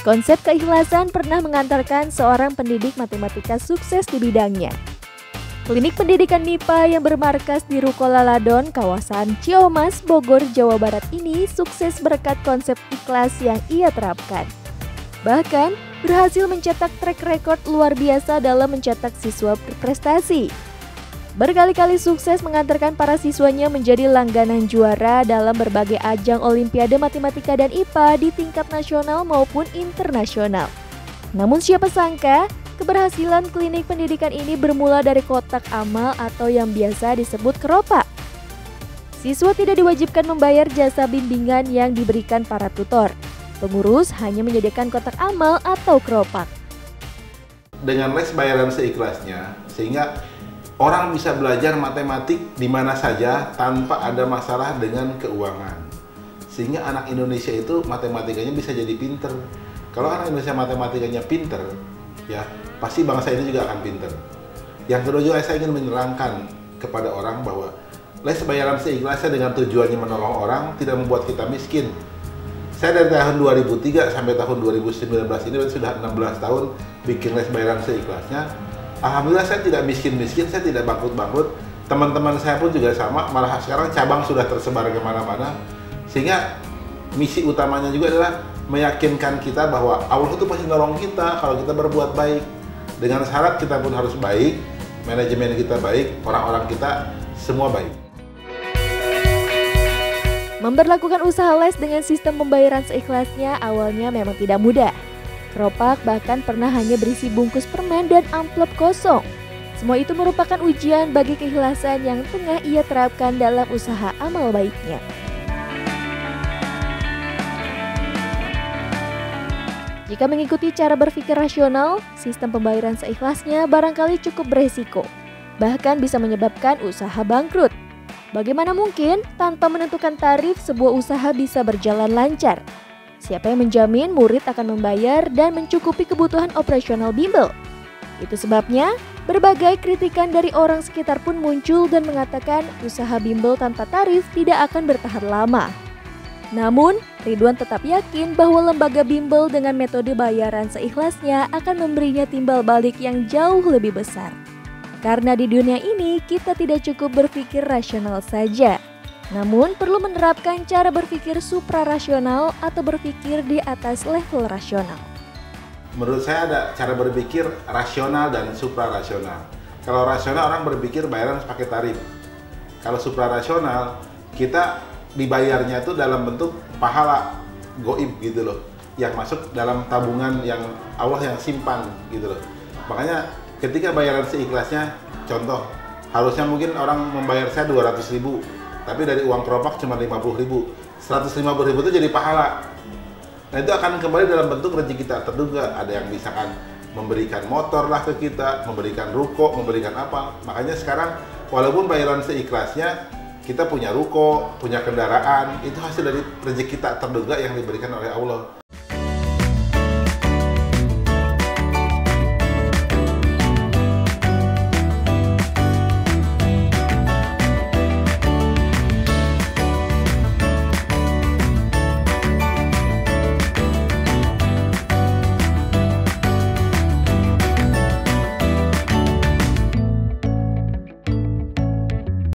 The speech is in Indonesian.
Konsep keikhlasan pernah mengantarkan seorang pendidik matematika sukses di bidangnya. Klinik pendidikan MIPA yang bermarkas di Ruko Laladon, kawasan Ciamas, Bogor, Jawa Barat ini sukses berkat konsep ikhlas yang ia terapkan. Bahkan, berhasil mencetak track record luar biasa dalam mencetak siswa berprestasi. Berkali-kali sukses mengantarkan para siswanya menjadi langganan juara dalam berbagai ajang Olimpiade Matematika dan IPA di tingkat nasional maupun internasional. Namun siapa sangka, keberhasilan klinik pendidikan ini bermula dari kotak amal atau yang biasa disebut keropak. Siswa tidak diwajibkan membayar jasa bimbingan yang diberikan para tutor. Pengurus hanya menyediakan kotak amal atau keropak. Dengan les bayaran seikhlasnya, sehingga orang bisa belajar matematik di mana saja tanpa ada masalah dengan keuangan. Sehingga anak Indonesia itu matematikanya bisa jadi pinter. Kalau anak Indonesia matematikanya pinter, ya pasti bangsa ini juga akan pinter. Yang kedua juga saya ingin menerangkan kepada orang bahwa les bayaran seikhlasnya dengan tujuannya menolong orang tidak membuat kita miskin. Saya dari tahun 2003 sampai tahun 2019 ini sudah 16 tahun bikin les bayaran seikhlasnya. Alhamdulillah saya tidak miskin-miskin, saya tidak bangkrut-bangkrut. Teman-teman saya pun juga sama, malah sekarang cabang sudah tersebar kemana-mana. Sehingga misi utamanya juga adalah meyakinkan kita bahwa Allah itu pasti nolong kita kalau kita berbuat baik. Dengan syarat kita pun harus baik, manajemen kita baik, orang-orang kita semua baik. Memberlakukan usaha les dengan sistem pembayaran seikhlasnya awalnya memang tidak mudah. Keropak bahkan pernah hanya berisi bungkus permen dan amplop kosong. Semua itu merupakan ujian bagi keikhlasan yang tengah ia terapkan dalam usaha amal baiknya. Jika mengikuti cara berpikir rasional, sistem pembayaran seikhlasnya barangkali cukup beresiko, bahkan bisa menyebabkan usaha bangkrut. Bagaimana mungkin tanpa menentukan tarif sebuah usaha bisa berjalan lancar? Siapa yang menjamin murid akan membayar dan mencukupi kebutuhan operasional bimbel? Itu sebabnya berbagai kritikan dari orang sekitar pun muncul dan mengatakan usaha bimbel tanpa tarif tidak akan bertahan lama. Namun, Ridwan tetap yakin bahwa lembaga bimbel dengan metode bayaran seikhlasnya akan memberinya timbal balik yang jauh lebih besar. Karena di dunia ini kita tidak cukup berpikir rasional saja, namun perlu menerapkan cara berpikir suprarasional atau berpikir di atas level rasional. Menurut saya ada cara berpikir rasional dan suprarasional. Kalau rasional orang berpikir bayaran pakai tarif. Kalau suprarasional kita dibayarnya itu dalam bentuk pahala goib gitu loh, yang masuk dalam tabungan yang Allah yang simpan gitu loh. Makanya ketika bayaran seikhlasnya, contoh, harusnya mungkin orang membayar saya 200.000, tapi dari uang keropak cuma 50.000. 150.000 itu jadi pahala. Nah itu akan kembali dalam bentuk rezeki kita terduga. Ada yang misalkan memberikan motor lah ke kita, memberikan ruko, memberikan apa. Makanya sekarang walaupun bayaran seikhlasnya, kita punya ruko, punya kendaraan, itu hasil dari rezeki kita terduga yang diberikan oleh Allah.